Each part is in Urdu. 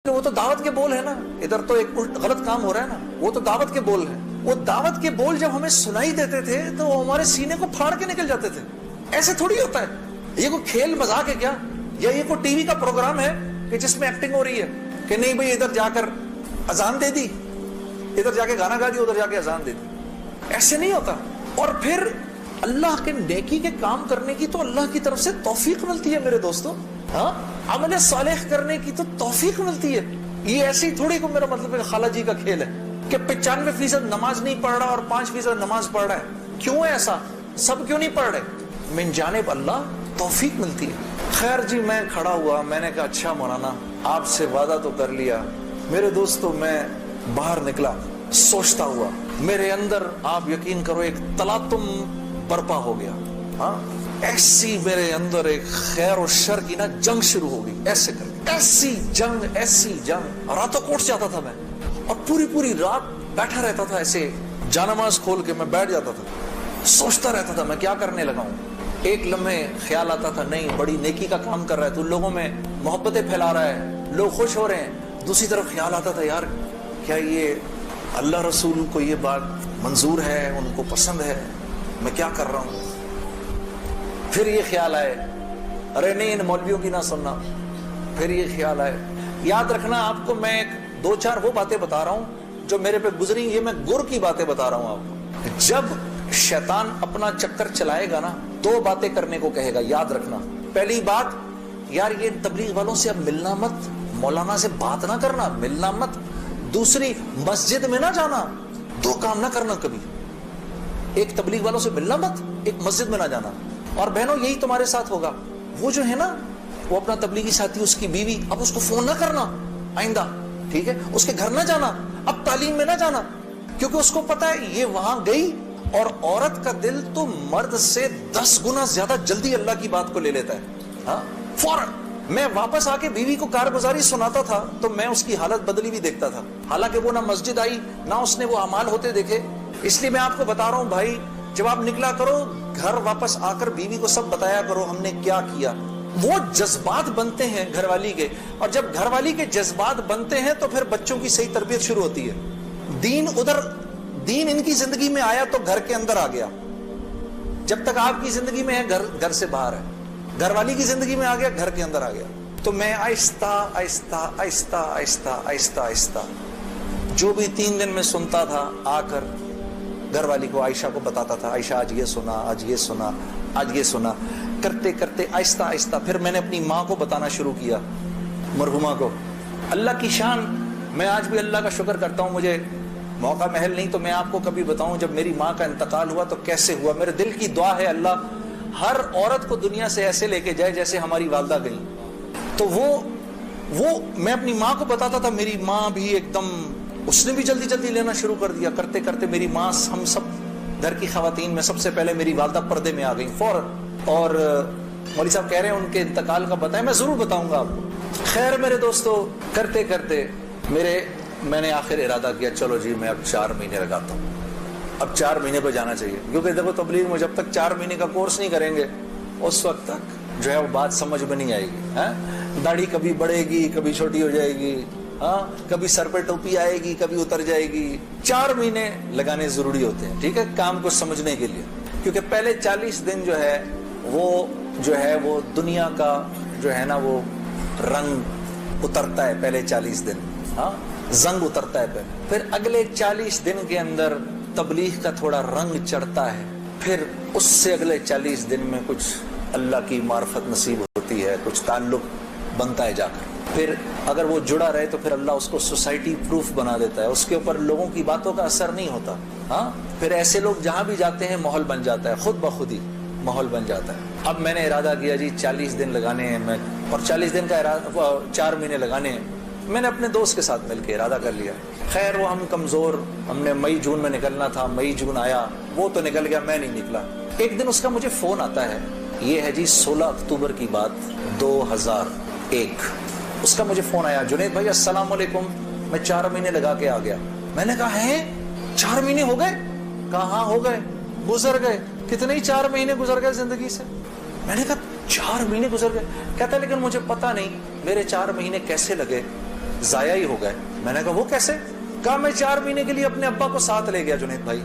وہ تو دعوت کے بول ہے نا، ادھر تو ایک غلط کام ہو رہا ہے نا، وہ تو دعوت کے بول ہے. وہ دعوت کے بول جب ہمیں سنائی دیتے تھے تو وہ ہمارے سینے کو پھاڑ کے نکل جاتے تھے. ایسے تھوڑی ہوتا ہے. یہ کوئی کھیل مذاق ہے کیا؟ یا یہ کوئی ٹی وی کا پروگرام ہے کہ جس میں ایکٹنگ ہو رہی ہے کہ نہیں بھئی ادھر جا کر اذان دے دی، ادھر جا کے گانا گا دی، ادھر جا کے اذان دے دی. ایسے نہیں ہوتا. اور پھر اللہ کے نیکی کے کام کرنے کی تو اللہ کی طرف سے توفیق ملتی ہے میرے دوستو. ہاں، عمل صالح کرنے کی تو توفیق ملتی ہے. یہ ایسی تھوڑی کو میرا مطلب ہے خالہ جی کا کھیل ہے کہ 95% نماز نہیں پڑھ رہا اور 5% نماز پڑھ رہا ہے. کیوں ہے ایسا؟ سب کیوں نہیں پڑھ رہے؟ من جانب اللہ توفیق ملتی ہے. خیر جی، میں کھڑا ہوا، میں نے کہا اچھا مولانا آپ سے وعدہ تو کر لیا. میرے دوستو میں باہر نکلا سوچتا ہوا، میرے اندر آپ یقین کرو ایک تلاطم برپا ہو گیا. ہاں، ایسی میرے اندر ایک خیر و شر کی نا جنگ شروع ہو گئی. ایسے کر ایسی جنگ راتوں کوٹ جاتا تھا میں، اور پوری رات بیٹھا رہتا تھا. ایسے جانماز کھول کے میں بیٹھ جاتا تھا، سوچتا رہتا تھا میں کیا کرنے لگا ہوں. ایک لمحے خیال آتا تھا نہیں بڑی نیکی کا کام کر رہا ہے تو لوگوں میں محبتیں پھیلا رہا ہے، لوگ خوش ہو رہے ہیں. دوسری طرف خیال آتا تھا یار کیا یہ اللہ رسول کو یہ بات منظور ہے، ان کو پسند ہے، میں کیا کر رہا ہوں. پھر یہ خیال آئے ارے نہیں ان مولویوں کی نہ سننا. پھر یہ خیال آئے. یاد رکھنا آپ کو میں 2-4 وہ باتیں بتا رہا ہوں جو میرے پہ گزری، یہ میں گر کی باتیں بتا رہا ہوں آپ کو. جب شیطان اپنا چکر چلائے گا نا 2 باتیں کرنے کو کہے گا، یاد رکھنا. پہلی بات یار یہ تبلیغ والوں سے اب ملنا مت، مولانا سے بات نہ کرنا، ملنا مت. دوسری مسجد میں نہ جانا. 2 کام نہ کرنا کبھی، ایک تبلیغ والوں سے ملنا مت، ایک مسجد میں نہ جانا. اور بہنوں یہی تمہارے ساتھ ہوگا. وہ جو ہے نا وہ اپنا تبلیغی ساتھی اس کی بیوی، اب اس کو فون نہ کرنا آئندہ، ٹھیک ہے؟ اس کے گھر نہ جانا، اب تعلیم میں نہ جانا، کیونکہ اس کو پتا ہے یہ وہاں گئی اور عورت کا دل تو مرد سے 10 گنا زیادہ جلدی اللہ کی بات کو لے لیتا ہے. ہاں فوراً. میں واپس آ کے بیوی کو کارگزاری سناتا تھا تو میں اس کی حالت بدلی بھی دیکھتا تھا، حالانکہ وہ نہ مسجد آئی نہ اس نے وہ اعمال ہوتے دیکھے. اس لیے میں آپ کو بتا رہا ہوں بھائی، جب آپ نکلا کرو گھر واپس آ کر بیوی کو سب بتایا کرو ہم نے کیا کیا. وہ جذبات بنتے ہیں گھر والی کے، اور جب گھر والی کے جذبات بنتے ہیں تو پھر بچوں کی صحیح تربیت شروع ہوتی ہے. دین ان کی زندگی میں آیا تو گھر کے اندر آ گیا. جب تک آپ کی زندگی میں ہے گھر سے باہر ہے. گھر والی کی زندگی میں آ گیا، گھر کے اندر آ گیا. تو میں آہستہ جو بھی 3 دن میں سنتا تھا آ کر گھر والی کو عائشہ کو بتاتا تھا. عائشہ آج یہ سنا، آج یہ سنا، آج یہ سنا. کرتے آہستہ پھر میں نے اپنی ماں کو بتانا شروع کیا، مرحومہ کو. اللہ کی شان، میں آج بھی اللہ کا شکر کرتا ہوں. مجھے موقع محل نہیں تو میں آپ کو کبھی بتاؤں جب میری ماں کا انتقال ہوا تو کیسے ہوا. میرے دل کی دعا ہے اللہ ہر عورت کو دنیا سے ایسے لے کے جائے جیسے ہماری والدہ گئی. تو وہ میں اپنی ماں کو بتاتا تھا. میری ماں بھی ایک دم، اس نے بھی جلدی لینا شروع کر دیا. کرتے میری ماں، ہم سب گھر کی خواتین میں سب سے پہلے میری والدہ پردے میں آ گئی فوراً. اور مولوی صاحب کہہ رہے ہیں ان کے انتقال کا بتائیں، میں ضرور بتاؤں گا آپ کو. خیر میرے دوستو، کرتے میں نے آخر ارادہ کیا چلو جی میں اب 4 مہینے لگاتا ہوں. اب 4 مہینے پہ جانا چاہیے، کیونکہ دیکھو تبلیغ میں جب تک 4 مہینے کا کورس نہیں کریں گے اس وقت تک جو ہے وہ بات سمجھ میں نہیں آئے گی. داڑھی کبھی بڑھے گی، کبھی چھوٹی ہو جائے گی، ہاں کبھی سر پہ ٹوپی آئے گی، کبھی اتر جائے گی. 4 مہینے لگانے ضروری ہوتے ہیں، ٹھیک ہے، کام کو سمجھنے کے لیے. کیونکہ پہلے 40 دن جو ہے وہ دنیا کا جو ہے نا وہ رنگ اترتا ہے. پہلے 40 دن ہاں زنگ اترتا ہے پھر اگلے 40 دن کے اندر تبلیغ کا تھوڑا رنگ چڑھتا ہے. پھر اس سے اگلے 40 دن میں کچھ اللہ کی معرفت نصیب ہوتی ہے، کچھ تعلق بنتا ہے جا کر. پھر اگر وہ جڑا رہے تو پھر اللہ اس کو سوسائٹی پروف بنا دیتا ہے، اس کے اوپر لوگوں کی باتوں کا اثر نہیں ہوتا. ہاں پھر ایسے لوگ جہاں بھی جاتے ہیں ماحول بن جاتا ہے، خود بخود ہی ماحول بن جاتا ہے. اب میں نے ارادہ کیا جی 40 دن لگانے ہیں میں، اور 40 دن کا 4 مہینے لگانے ہیں. میں نے اپنے دوست کے ساتھ مل کے ارادہ کر لیا. خیر وہ ہم کمزور، ہم نے مئی جون میں نکلنا تھا، مئی جون آیا، وہ تو نکل گیا، میں نہیں نکلا. ایک دن اس کا مجھے فون آتا ہے، یہ ہے جی 16 اکتوبر کی بات 2001. اس کا مجھے فون آیا، جنید بھائی السلام علیکم، میں 4 مہینے لگا کے آ گیا. میں نے کہا ہیں 4 مہینے ہو گئے؟ کہا ہاں ہو گئے، گزر گئے. کتنے ہی 4 مہینے گزر گئے زندگی سے. میں نے کہا 4 مہینے گزر گئے. کہتا ہے لیکن مجھے پتا نہیں میرے 4 مہینے کیسے لگے. ضائع ہی ہو گئے. میں نے کہا وہ کیسے؟ کہا میں 4 مہینے کے لیے اپنے ابا کو ساتھ لے گیا جنید بھائی.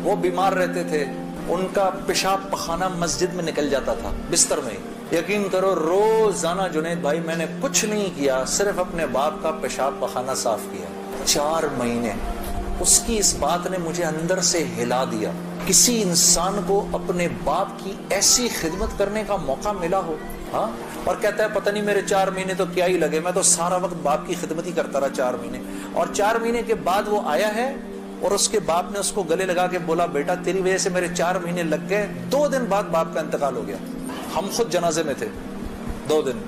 وہ بیمار رہتے تھے, ان کا پیشاب پخانہ مسجد میں نکل جاتا تھا بستر میں. یقین کرو روزانہ جنید بھائی میں نے کچھ نہیں کیا, صرف اپنے باپ کا پیشاب پخانہ صاف کیا. 4 مہینے. اس کی اس بات نے مجھے اندر سے ہلا دیا. کسی انسان کو اپنے باپ کی ایسی خدمت کرنے کا موقع ملا ہو, ہاں, اور کہتا ہے پتہ نہیں میرے 4 مہینے تو کیا ہی لگے, میں تو سارا وقت باپ کی خدمت ہی کرتا رہا 4 مہینے. اور 4 مہینے کے بعد وہ آیا ہے اور اس کے باپ نے اس کو گلے لگا کے بولا بیٹا تیری وجہ سے میرے 4 مہینے لگ گئے. 2 دن بعد باپ کا انتقال ہو گیا. ہم خود جنازے میں تھے 2 دن.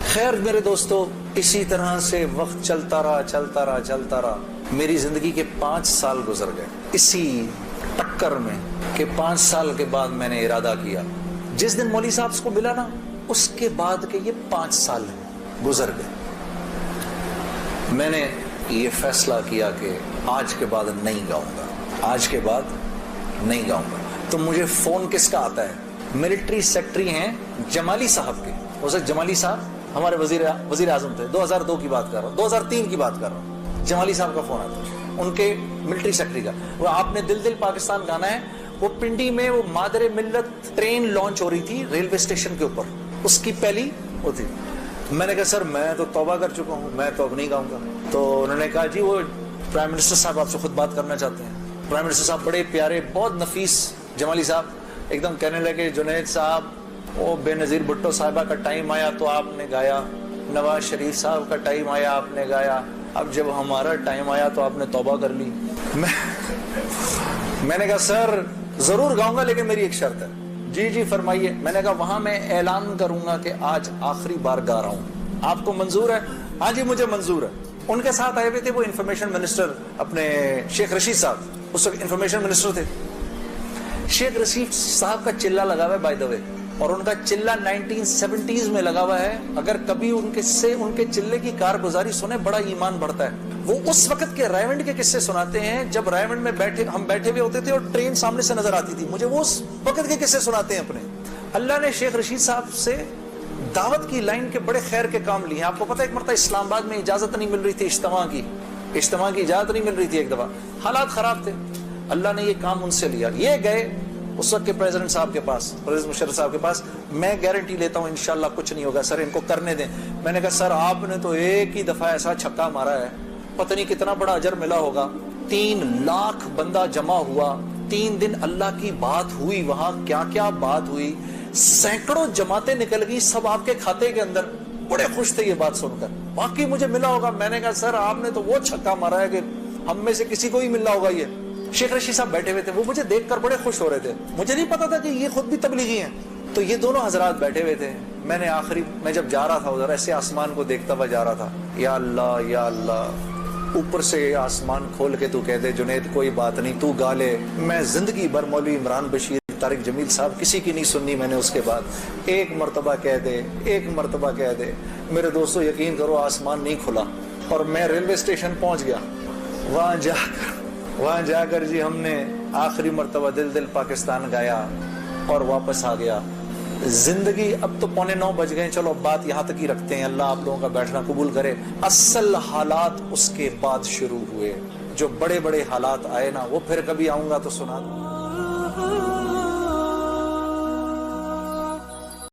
خیر میرے دوستو, اسی طرح سے وقت چلتا رہا. میری زندگی کے 5 سال گزر گئے اسی ٹکر میں کہ 5 سال کے بعد میں نے ارادہ کیا, جس دن مولوی صاحب کو ملا نا اس کے بعد کہ یہ 5 سال گزر گئے, میں نے یہ فیصلہ کیا کہ آج کے بعد نہیں گاؤں گا, آج کے بعد نہیں گاؤں گا. تو مجھے فون کس کا آتا ہے؟ ملٹری سیکٹری ہیں جمالی صاحب کے. اسے جمالی صاحب ہمارے وزیر اعظم تھے, 2002 کی بات کر رہا ہوں, 2003 کی بات کر رہا ہوں. جمالی صاحب کا فون آتا ہے, ان کے ملٹری سیکٹری کا. وہ آپ نے دل دل پاکستان گانا ہے, وہ پنڈی میں وہ مادر ملت ٹرین لانچ ہو رہی تھی ریلوے اسٹیشن کے اوپر, اس کی پہلی وہ تھی. میں نے کہا سر میں تو توبہ کر چکا ہوں, میں تو اب نہیں گاؤں گا. تو انہوں نے کہا جی وہ پرائم منسٹر صاحب آپ سے خود بات کرنا چاہتے ہیں. پرائم منسٹر صاحب بڑے پیارے بہت نفیس جمالی صاحب ایک دم کہنے لگے جنید صاحب وہ بے نظیر بھٹو صاحبہ کا ٹائم آیا تو آپ نے گایا, نواز شریف صاحب کا ٹائم آیا آپ نے گایا, اب جب ہمارا ٹائم آیا تو آپ نے توبہ کر لی. میں نے کہا سر ضرور گاؤں گا لیکن میری ایک شرط ہے. جی جی فرمائیے. میں نے کہا وہاں میں اعلان کروں گا کہ آج آخری بار گا رہا ہوں, آپ کو منظور ہے؟ ہاں جی مجھے منظور ہے. ان کے ساتھ آئے ہوئے تھے وہ انفارمیشن منسٹر اپنے شیخ رشید صاحب, اس وقت انفارمیشن منسٹر تھے. شیخ رشید صاحب کا چلہ لگا ہوا ہے بائی دا وے, اور ان کا چلہ 1970s میں لگا ہوا ہے. اگر کبھی ان کے چلے کی کارگزاری سنے بڑا ایمان بڑھتا ہے. وہ اس وقت کے رائمنڈ کے قصے سناتے ہیں جب رائمنڈ میں ہم بیٹھے ہوئے ہوتے تھے اور ٹرین سامنے سے نظر آتی تھی. مجھے وہ اس وقت کے قصے سناتے ہیں اپنے. اللہ نے شیخ رشید صاحب سے دعوت کی لائن کے بڑے خیر کے کام لیے ہیں. آپ کو پتہ ایک مرتبہ اسلام آباد میں اجازت نہیں مل رہی تھی اجتماع کی اجازت نہیں مل رہی تھی. ایک دفعہ حالات خراب تھے, اللہ نے یہ کام ان سے لیا. یہ گئے اس وقت کے پریزیڈنٹ صاحب کے پاس, پریزیڈنٹ مشرف صاحب کے پاس. میں گارنٹی لیتا ہوں انشاءاللہ کچھ نہیں ہوگا سر, ان کو کرنے دیں. میں نے کہا سر آپ نے تو ایک ہی دفعہ ایسا چھکا مارا ہے, پتہ نہیں کتنا بڑا اجر ملا ہوگا. 3 لاکھ بندہ جمع ہوا, 3 دن اللہ کی بات ہوئی, وہاں کیا کیا بات ہوئی, سینکڑوں جماعتیں نکل گئی, سب آپ کے کھاتے کے اندر. بڑے خوش تھے یہ بات سن کر, باقی مجھے ملا ہوگا. میں نے کہا سر آپ نے تو وہ چھکا مارا ہے کہ ہم میں سے کسی کو ہی ملنا ہوگا. یہ شیخ رشید صاحب بیٹھے ہوئے تھے, وہ مجھے دیکھ کر بڑے خوش ہو رہے تھے. مجھے نہیں پتا تھا کہ یہ خود بھی تبلیغی ہیں. تو یہ دونوں حضرات بیٹھے ہوئے تھے. میں جب جا رہا تھا ادھر ایسے آسمان کو دیکھتا ہوا جا رہا تھا, یا اللہ اوپر سے آسمان کھول کے تو کہہ دے جنید کوئی بات نہیں تو گا لے. میں زندگی بھر مولوی عمران بشیر, طارق جمیل صاحب کسی کی نہیں سننی میں نے. اس کے بعد ایک مرتبہ کہہ دے. میرے دوستو یقین کرو آسمان نہیں کھلا اور میں ریلوے اسٹیشن پہنچ گیا. وہاں جا کر جی ہم نے آخری مرتبہ دل دل پاکستان گایا اور واپس آ گیا. زندگی اب تو 8:45 بج گئے, چلو بات یہاں تک ہی رکھتے ہیں, اللہ آپ لوگوں کا بیٹھنا قبول کرے. اصل حالات اس کے بعد شروع ہوئے, جو بڑے بڑے حالات آئے نا وہ پھر کبھی آؤں گا تو سنا دوں.